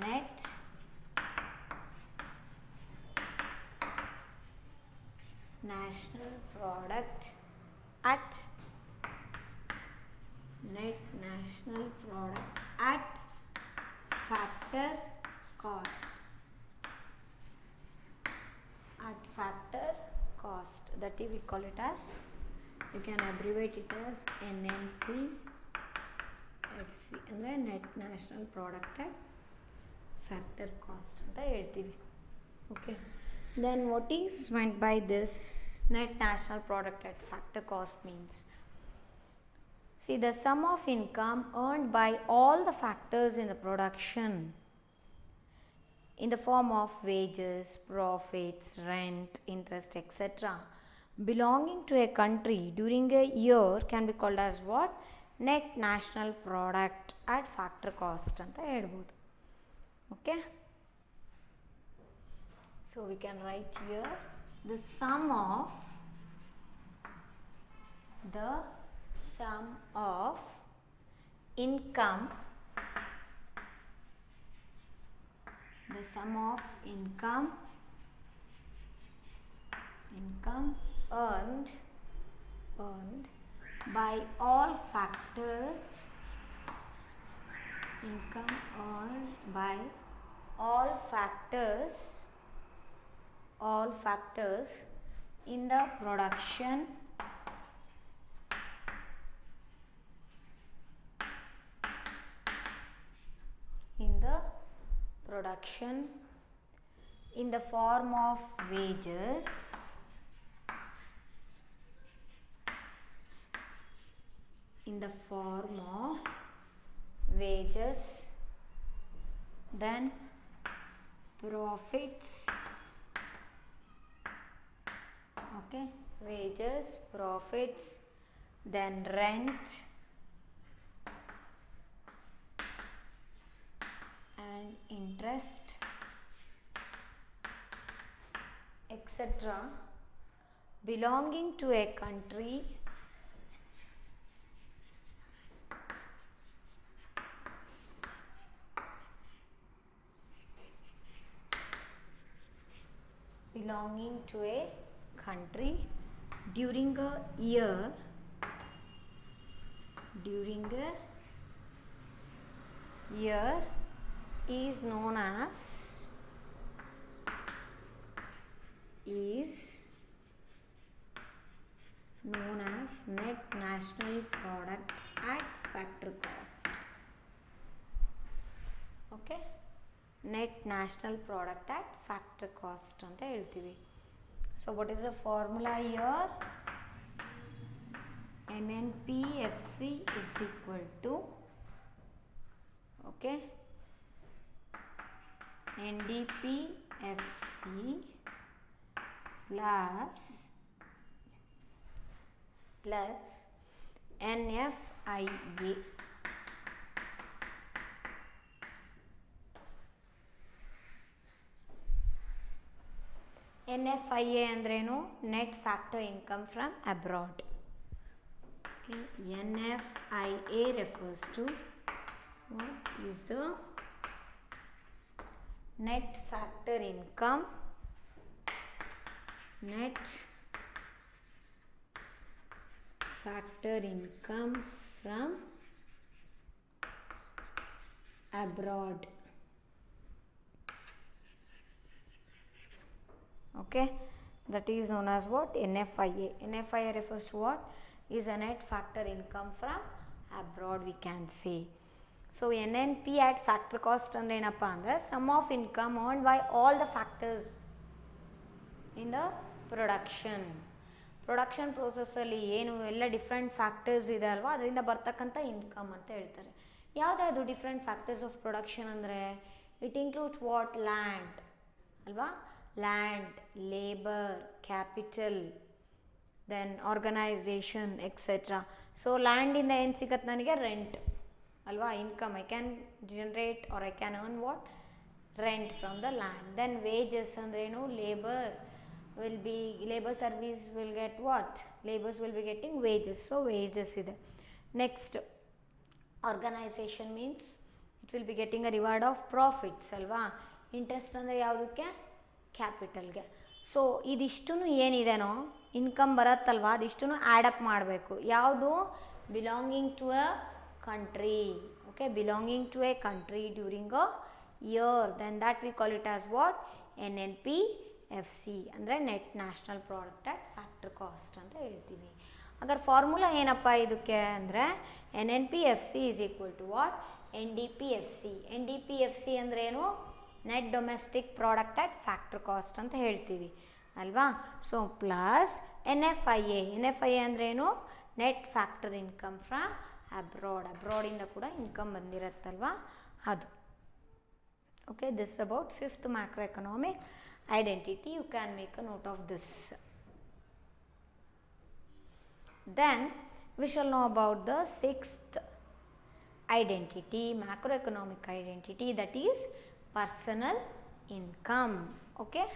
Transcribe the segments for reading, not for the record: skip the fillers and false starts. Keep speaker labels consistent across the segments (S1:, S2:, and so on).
S1: net national product at factor cost. That we call it as, you can abbreviate it as NNPFC ಅಂದರೆ net national product at factor cost ಅಂತ ಹೇಳ್ತೀವಿ. Okay, then what is meant by this net national product at factor cost means, see, the sum of income earned by all the factors in the production in the form of wages, profits, rent, interest, etc. belonging to a country during a year can be called as what? Net national product at factor cost ಅಂತ ಹೇಳ್ಬೋದು. Okay, so we can write here the sum of income earned by all factors in the production in the form of wages, then profits, okay, wages, profits, then rent and interest, etc. belonging to a country during a year is known as net national product at factor cost. Okay, net national product at factor cost ಅಂತ ಹೇಳ್ತೀವಿ. So what is the formula here? NNPFC is equal to, okay, NDPFC plus NFIA. NFIA ಅಂದ್ರೇನು? Net factor income from abroad. NFIA refers to what is the net factor income from abroad. Okay, that is known as what? NFIA. NFIA refers to what? Is a net factor income from abroad, we can say. So NNP at factor cost ಅಂದ್ರೆ ಏನಪ್ಪ ಅಂದರೆ sum of income earned by all the factors in the production ಪ್ರೋಸೆಸ್ಸಲ್ಲಿ ಏನು ಎಲ್ಲ different factors ಇದೆ ಅಲ್ವಾ, ಅದರಿಂದ ಬರ್ತಕ್ಕಂಥ ಇನ್ಕಮ್ ಅಂತ ಹೇಳ್ತಾರೆ. ಯಾವುದ್ಯಾವುದು ಡಿಫ್ರೆಂಟ್ ಫ್ಯಾಕ್ಟರ್ಸ್ ಆಫ್ ಪ್ರೊಡಕ್ಷನ್ ಅಂದರೆ, ಇಟ್ ಇನ್ಕ್ಲೂಡ್ಸ್ ವಾಟ್? ಲ್ಯಾಂಡ್ ಅಲ್ವಾ, land, labour, capital, then organisation etcetera. So ಲ್ಯಾಂಡಿಂದ ಏನು ಸಿಗತ್ತೆ ನನಗೆ? ರೆಂಟ್ ಅಲ್ವಾ, income. I can generate or I can earn what? Rent from the land. Then wages ಅಂದ್ರೇನು? labor service will get what? Laborers will be getting wages. So wages ಇದೆ. Next, organization means it will be getting a reward of profits ಅಲ್ವಾ. Interest ಅಂದರೆ ಯಾವುದಕ್ಕೆ? ಕ್ಯಾಪಿಟಲ್ಗೆ. So ಇದಿಷ್ಟು ಏನಿದೆನೋ income ಬರುತ್ತಲ್ವ ಅದಿಷ್ಟು add up ಮಾಡಬೇಕು. ಯಾವುದು? Belonging to a country. Okay, belonging to a country during a year, then that we call it as what? NNPFC ಅಂದರೆ net national product at factory cost ಅಂತ ಹೇಳ್ತೀವಿ. ಅದರ ಫಾರ್ಮುಲಾ ಏನಪ್ಪ ಇದಕ್ಕೆ ಅಂದರೆ NNPFC is equal to what? NDPFC. NDPFC ಅಂದ್ರೇನು? Net domestic product at factory cost ಅಂತ ಹೇಳ್ತೀವಿ ಅಲ್ವಾ. So plus NFIA. NFIA ಅಂದ್ರೇನು? Net factor income from abroad. ಅಬ್ರಾಡಿಂದ ಕೂಡ ಇನ್ಕಮ್ ಬಂದಿರತ್ತಲ್ವ ಅದು. Okay, this about fifth macro economic identity. You can make a note of this. Then we shall know about the sixth identity, macroeconomic identity, that is personal income. Okay,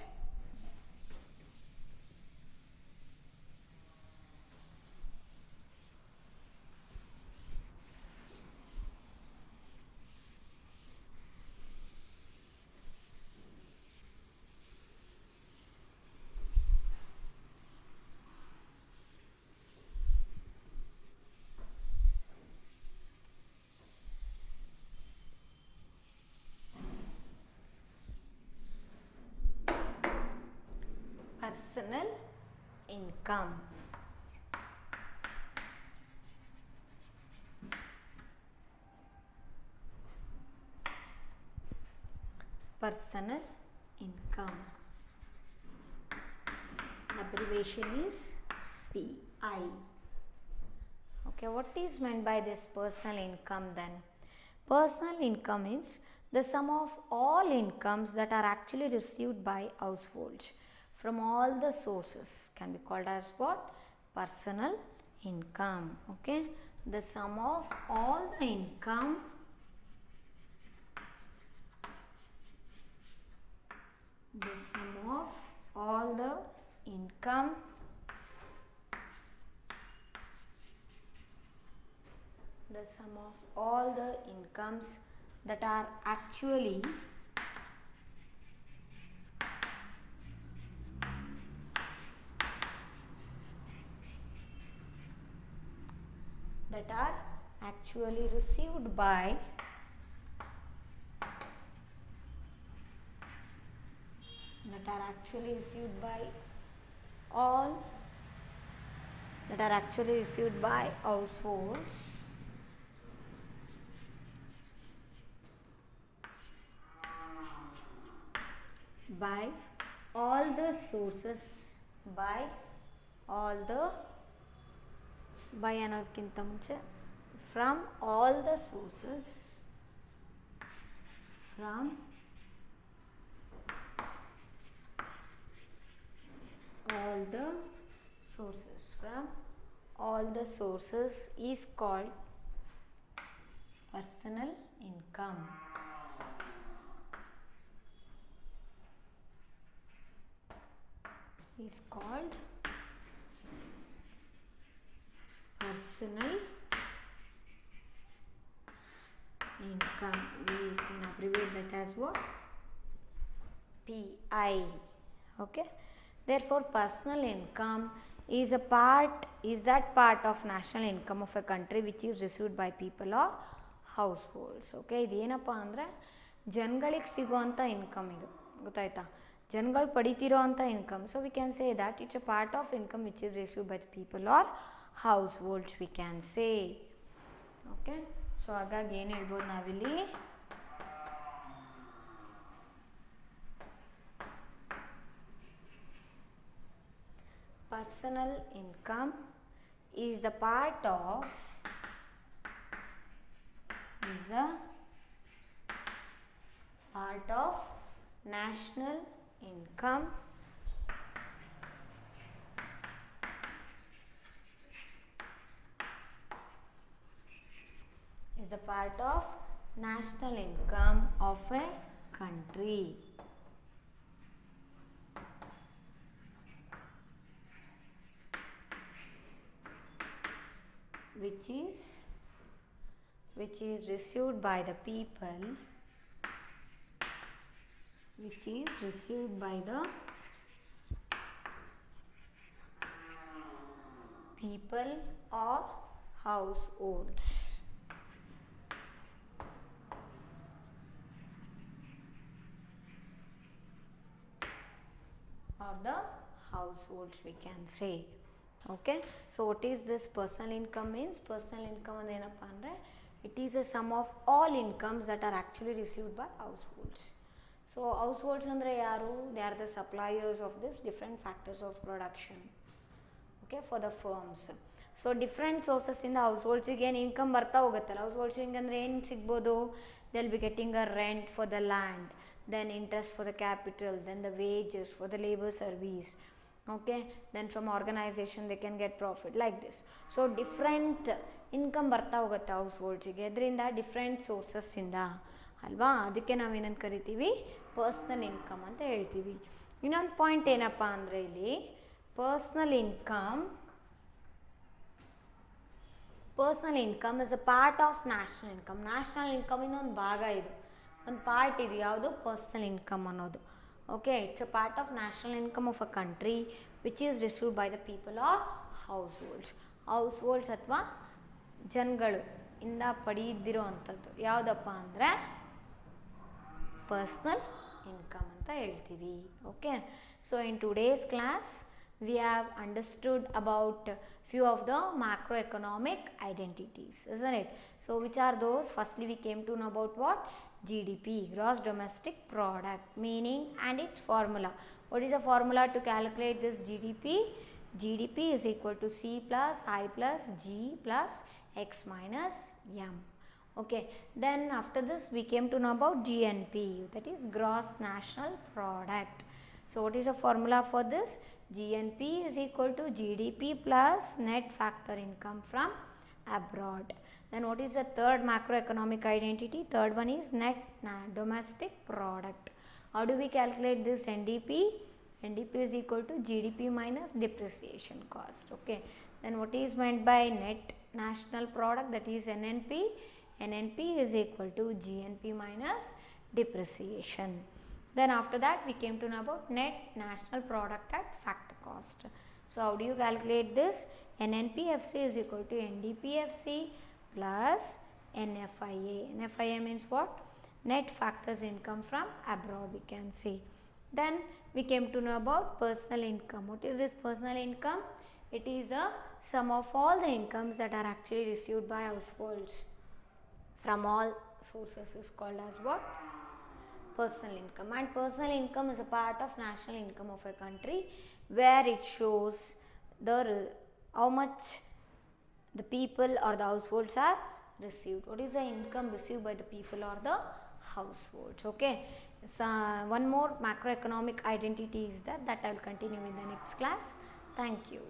S1: personal income. Personal income. Abbreviation is PI. Okay, what is meant by this personal income then? Personal income is the sum of all incomes that are actually received by households from all the sources can be called as what? Personal income. Okay, the sum of all the income the sum of all the incomes that are actually received by households by all the sources, by ಅನ್ನೋದಕ್ಕಿಂತ ಮುಂಚೆ from all the sources, is called personal income. Is called personal income. We can abbreviate that as what? PI. Okay, therefore personal income is that part of national income of a country which is received by people or households. Okay, ಇದೇನಪ್ಪ ಅಂದರೆ ಜನಗಳಿಗೆ ಸಿಗೋವಂಥ income ಇದು, ಗೊತ್ತಾಯ್ತಾ? ಜನಗಳು ಪಡಿತಿರೋ ಅಂಥ income. So we can say that it's a part of income which is received by the people R households we can say. Okay, so ಹಾಗಾಗಿ ಏನು ಹೇಳ್ಬೋದು ನಾವಿಲ್ಲಿ? Personal income is the part of national income of a country. Which is which is received by the people, which is received by the people or households. Or the households we can say. Okay, so what is this personal income means? Personal income and ಏನಪ್ಪಾ ಅಂದರೆ it is a sum of all incomes that are actually received by households. So households ಅಂದರೆ ಯಾರು? They are the suppliers of this different factors of production. Okay, for the firms. So different ಸೋರ್ಸಸ್ಸಿಂದ ಹೌಸ್ಹೋಲ್ಡ್ಸಿಗೆ ಏನು income ಬರ್ತಾ ಹೋಗುತ್ತಲ್ಲ, ಹೌಸ್ಹೋಲ್ಡ್ಸಿಗೆ ಅಂದರೆ ಏನು ಸಿಗ್ಬೋದು? They will be getting a rent for the land, then interest for the capital, then the wages for the labor service, okay, then from organization they can get profit like this. So different income ಬರ್ತಾ ಹೋಗುತ್ತೆ ಹೌಸ್ಹೋಲ್ಡ್ಸಿಗೆ, ಅದರಿಂದ different ಸೋರ್ಸಸ್ಸಿಂದ ಅಲ್ವಾ, ಅದಕ್ಕೆ ನಾವೇನಂತ ಕರಿತೀವಿ? Personal income ಅಂತ ಹೇಳ್ತೀವಿ. ಇನ್ನೊಂದು ಪಾಯಿಂಟ್ ಏನಪ್ಪ ಅಂದರೆ ಇಲ್ಲಿ personal income is a part of national income. National income ಇನ್ನೊಂದು ಭಾಗ ಇದು, ಒಂದು ಪಾರ್ಟ್ ಇದು ಯಾವುದು? ಪರ್ಸ್ನಲ್ ಇನ್ಕಮ್ ಅನ್ನೋದು. Okay, it's a part of national income of a country which is received by the people or households ಅಥವಾ ಜನಗಳು ಇಂದ ಪಡೆದಿರೋ ಅಂಥದ್ದು ಯಾವುದಪ್ಪ ಅಂದರೆ ಪರ್ಸ್ನಲ್ ಇನ್ಕಮ್ ಅಂತ ಹೇಳ್ತೀವಿ. Okay, so in today's class we have understood about few of the macroeconomic identities, isn't it? So which are those? Firstly we came to know about what? GDP, gross domestic product, meaning and its formula. What is the formula to calculate this GDP? GDP is equal to C plus I plus G plus X minus M. Okay, then after this we came to know about GNP, that is gross national product. So what is the formula for this? GNP is equal to GDP plus net factor income from abroad. Then what is the third macroeconomic identity? Third one is net domestic product. How do we calculate this NDP? NDP is equal to GDP minus depreciation cost. Okay, then what is meant by net national product? That is NNP. NNP is equal to GNP minus depreciation. Then after that we came to know about net national product at factor cost. So how do you calculate this? NNPFC is equal to NDPFC plus NFIA. NFIA means what? Net factors income from abroad we can say. Then we came to know about personal income. What is this personal income? It is a sum of all the incomes that are actually received by households from all sources is called as what? Personal income. And personal income is a part of national income of a country where it shows the how much the people or the households are received. What is the income received by the people or the households? Okay, so one more macroeconomic identity is that I will continue in the next class. Thank you.